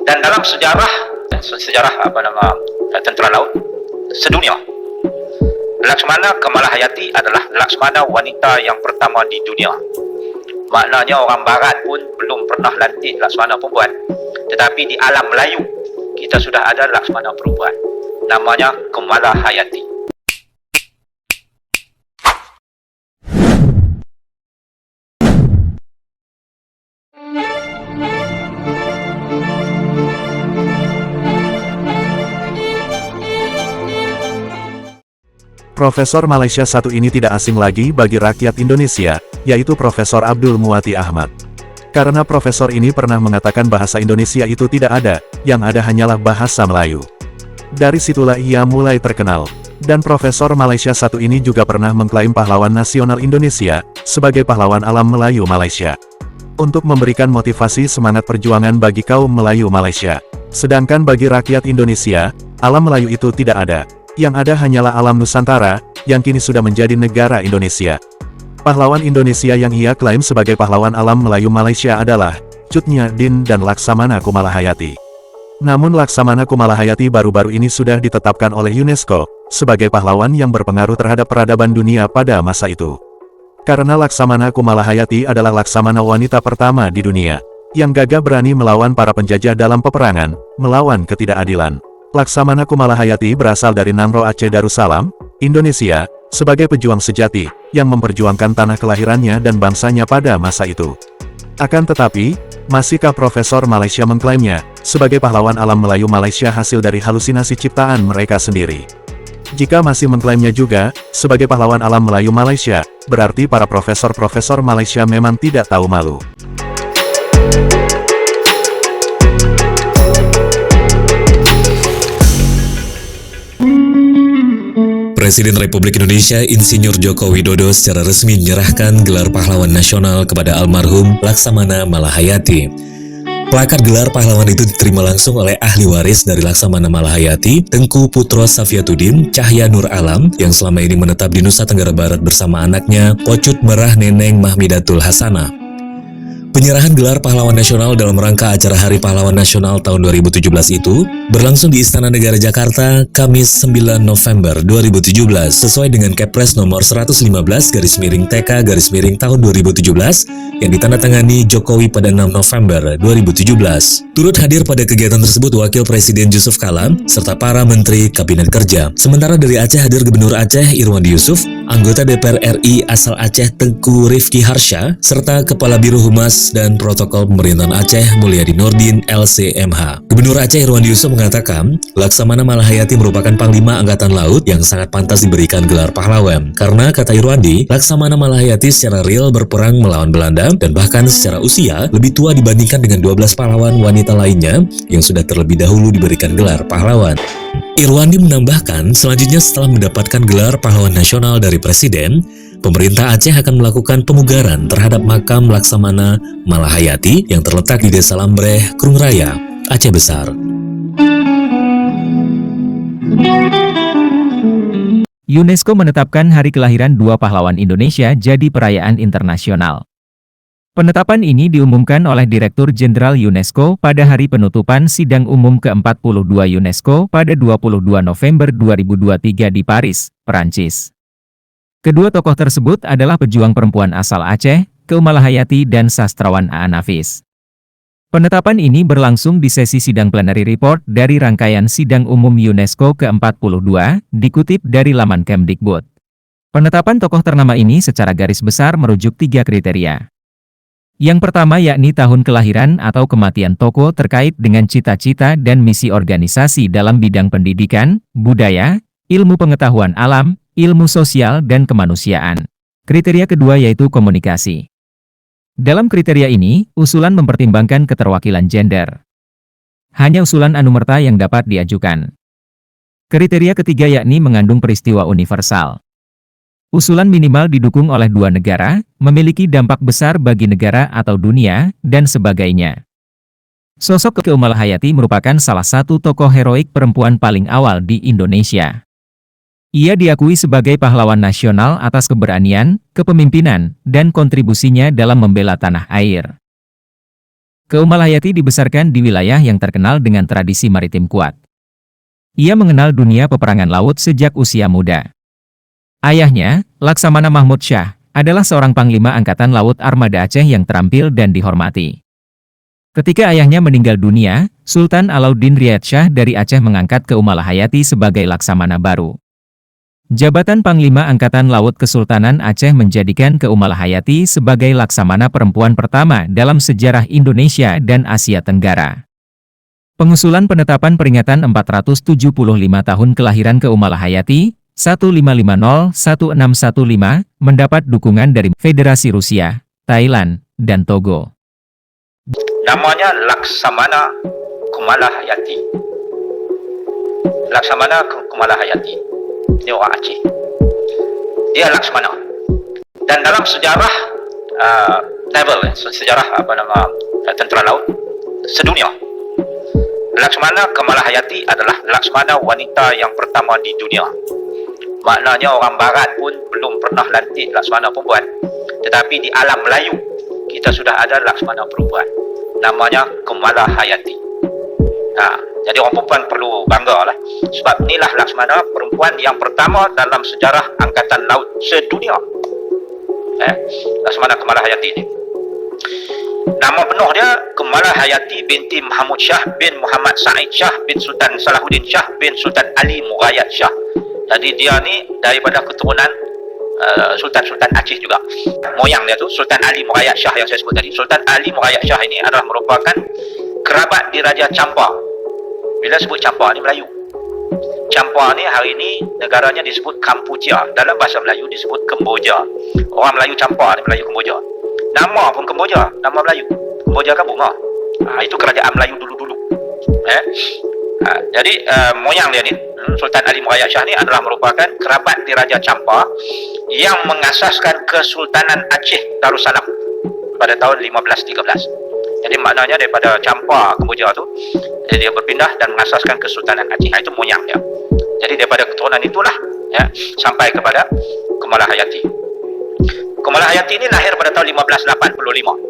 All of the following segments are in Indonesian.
Dan dalam sejarah tentera laut sedunia, Laksmana Kamalahayati adalah Laksmana wanita yang pertama di dunia. Maknanya orang barat pun belum pernah lantik Laksmana perempuan, tetapi di alam Melayu kita sudah ada Laksmana perempuan, namanya Kamalahayati. Profesor Malaysia satu ini tidak asing lagi bagi rakyat Indonesia, yaitu Profesor Abdul Muwati Ahmad. Karena profesor ini pernah mengatakan bahasa Indonesia itu tidak ada, yang ada hanyalah bahasa Melayu. Dari situlah ia mulai terkenal. Dan Profesor Malaysia satu ini juga pernah mengklaim pahlawan nasional Indonesia, sebagai pahlawan alam Melayu Malaysia. Untuk memberikan motivasi semangat perjuangan bagi kaum Melayu Malaysia. Sedangkan bagi rakyat Indonesia, alam Melayu itu tidak ada. Yang ada hanyalah alam Nusantara, yang kini sudah menjadi negara Indonesia. Pahlawan Indonesia yang ia klaim sebagai pahlawan alam Melayu Malaysia adalah Cut Nyak Dien dan Laksamana Kamalahayati. Namun Laksamana Kamalahayati baru-baru ini sudah ditetapkan oleh UNESCO sebagai pahlawan yang berpengaruh terhadap peradaban dunia pada masa itu. Karena Laksamana Kamalahayati adalah Laksamana wanita pertama di dunia yang gagah berani melawan para penjajah dalam peperangan, melawan ketidakadilan. Laksamana Kamalahayati berasal dari Nangro Aceh Darussalam, Indonesia, sebagai pejuang sejati, yang memperjuangkan tanah kelahirannya dan bangsanya pada masa itu. Akan tetapi, masihkah Profesor Malaysia mengklaimnya, sebagai pahlawan alam Melayu Malaysia hasil dari halusinasi ciptaan mereka sendiri? Jika masih mengklaimnya juga, sebagai pahlawan alam Melayu Malaysia, berarti para profesor-profesor Malaysia memang tidak tahu malu. Presiden Republik Indonesia Insinyur Joko Widodo secara resmi menyerahkan gelar pahlawan nasional kepada almarhum Laksamana Malahayati. Plakat gelar pahlawan itu diterima langsung oleh ahli waris dari Laksamana Malahayati, Tengku Putro Safiatuddin Cahya Nur Alam, yang selama ini menetap di Nusa Tenggara Barat bersama anaknya, Pocut Merah Neneng Mahmidatul Hasanah. Penyerahan gelar pahlawan nasional dalam rangka acara Hari Pahlawan Nasional tahun 2017 itu berlangsung di Istana Negara Jakarta, Kamis 9 November 2017, sesuai dengan Kepres nomor 115/TK/tahun 2017 yang ditandatangani Jokowi pada 6 November 2017. Turut hadir pada kegiatan tersebut Wakil Presiden Yusuf Kala serta para Menteri Kabinet Kerja. Sementara dari Aceh hadir Gubernur Aceh Irwandi Yusuf, anggota DPR RI asal Aceh Tengku Rifki Harsha, serta Kepala Biro Humas dan Protokol Pemerintahan Aceh Mulyadi Nurdin LCMH. Gubernur Aceh Irwandi Yusuf mengatakan, Laksamana Malahayati merupakan Panglima Angkatan Laut yang sangat pantas diberikan gelar pahlawan. Karena, kata Irwandi, Laksamana Malahayati secara real berperang melawan Belanda dan bahkan secara usia lebih tua dibandingkan dengan 12 pahlawan wanita lainnya yang sudah terlebih dahulu diberikan gelar pahlawan. Irwandi menambahkan, selanjutnya setelah mendapatkan gelar pahlawan nasional dari Presiden, pemerintah Aceh akan melakukan pemugaran terhadap makam Laksamana Malahayati yang terletak di Desa Lambreh, Krung Raya, Aceh Besar. UNESCO menetapkan hari kelahiran dua pahlawan Indonesia jadi perayaan internasional. Penetapan ini diumumkan oleh Direktur Jenderal UNESCO pada hari penutupan Sidang Umum ke-42 UNESCO pada 22 November 2023 di Paris, Perancis. Kedua tokoh tersebut adalah pejuang perempuan asal Aceh, Kamalahayati dan sastrawan Aan Nafis. Penetapan ini berlangsung di sesi sidang plenary report dari rangkaian Sidang Umum UNESCO ke-42, dikutip dari laman Kemdikbud. Penetapan tokoh ternama ini secara garis besar merujuk 3 kriteria. Yang pertama yakni tahun kelahiran atau kematian tokoh terkait dengan cita-cita dan misi organisasi dalam bidang pendidikan, budaya, ilmu pengetahuan alam, ilmu sosial dan kemanusiaan. Kriteria kedua yaitu komunikasi. Dalam kriteria ini, usulan mempertimbangkan keterwakilan gender. Hanya usulan anumerta yang dapat diajukan. Kriteria ketiga yakni mengandung peristiwa universal. Usulan minimal didukung oleh 2 negara, memiliki dampak besar bagi negara atau dunia, dan sebagainya. Sosok Kamalahayati merupakan salah satu tokoh heroik perempuan paling awal di Indonesia. Ia diakui sebagai pahlawan nasional atas keberanian, kepemimpinan, dan kontribusinya dalam membela tanah air. Keumalahyati dibesarkan di wilayah yang terkenal dengan tradisi maritim kuat. Ia mengenal dunia peperangan laut sejak usia muda. Ayahnya, Laksamana Mahmud Shah, adalah seorang panglima Angkatan Laut Armada Aceh yang terampil dan dihormati. Ketika ayahnya meninggal dunia, Sultan Alauddin Riyad Shah dari Aceh mengangkat Keumalahyati sebagai Laksamana baru. Jabatan Panglima Angkatan Laut Kesultanan Aceh menjadikan Keumalahyati sebagai Laksamana perempuan pertama dalam sejarah Indonesia dan Asia Tenggara. Pengusulan penetapan peringatan 475 tahun kelahiran Keumalahyati, 1550-1615, mendapat dukungan dari Federasi Rusia, Thailand, dan Togo. Namanya Laksamana Keumalahyati. Laksamana Keumalahyati. Ini orang Aceh. Dia Laksamana. Dan dalam sejarah naval, sejarah tentera laut sedunia, Laksamana Keumalahyati adalah Laksamana wanita yang pertama di dunia. Maknanya orang barat pun belum pernah lantik Laksamana perempuan. Tetapi di alam Melayu, kita sudah ada Laksamana perempuan. Namanya Keumalahyati. Jadi orang perempuan perlu bangga lah. Sebab inilah Laksamana perempuan yang pertama dalam sejarah Angkatan Laut sedunia. Laksamana Keumalahyati ini. Nama penuh dia Keumalahyati binti Mahmud Shah bin Muhammad Said Shah bin Sultan Salahuddin Shah bin Sultan Ali Murayat Shah. Jadi dia ni daripada keturunan Sultan-Sultan Aceh juga. Moyang dia tu Sultan Ali Murayat Shah yang saya sebut tadi. Sultan Ali Murayat Shah ini adalah merupakan kerabat diraja Champa. Bila sebut Champa ni Melayu. Champa ni hari ni negaranya disebut Kampuchea. Dalam bahasa Melayu disebut Kemboja. Orang Melayu Champa ni Melayu Kemboja. Nama pun Kemboja, nama Melayu. Kemboja kan bunga. Itu kerajaan Melayu dulu-dulu. Jadi moyang dia ni, Sultan Ali Murayat Shah ni adalah merupakan kerabat diraja Champa yang mengasaskan Kesultanan Aceh Darussalam pada tahun 1513. Jadi maknanya daripada Champa Kemboja tu, jadi dia berpindah dan mengasaskan Kesultanan Aceh. Itu moyang dia. Jadi daripada keturunan itulah sampai kepada Keumalahyati. Keumalahyati ini lahir pada tahun 1585.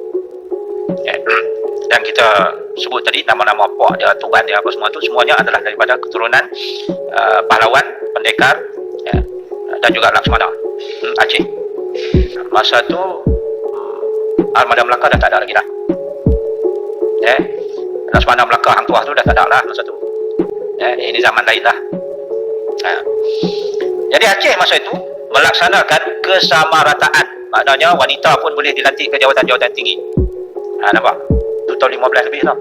Dan kita sebut tadi nama-nama pak dia, tuan dia apa semua tu semuanya adalah daripada keturunan pahlawan, pendekar dan juga Laksamana Aceh. Masa tu Armada Melaka dah tak ada lagi dah. Laksamana Melaka Hang Tuah tu dah tak ada lah masa tu. Ini zaman lain lah. Jadi Aceh masa itu melaksanakan kesamarataan. Maknanya wanita pun boleh dilantik ke jawatan-jawatan tinggi. Nampak? Itu tahun 15 lebih tau.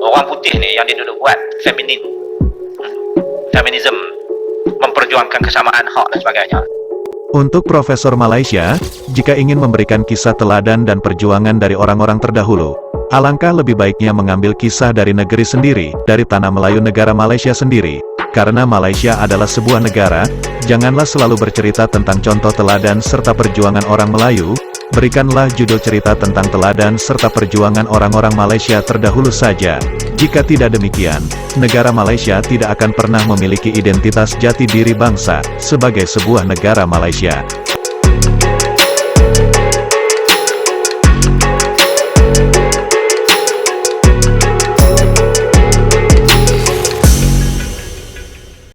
Orang putih ni yang dia duduk buat feminism, memperjuangkan kesamaan hak dan sebagainya. Untuk Profesor Malaysia, jika ingin memberikan kisah teladan dan perjuangan dari orang-orang terdahulu, alangkah lebih baiknya mengambil kisah dari negeri sendiri, dari tanah Melayu negara Malaysia sendiri. Karena Malaysia adalah sebuah negara, janganlah selalu bercerita tentang contoh teladan serta perjuangan orang Melayu, berikanlah judul cerita tentang teladan serta perjuangan orang-orang Malaysia terdahulu saja. Jika tidak demikian, negara Malaysia tidak akan pernah memiliki identitas jati diri bangsa, sebagai sebuah negara Malaysia.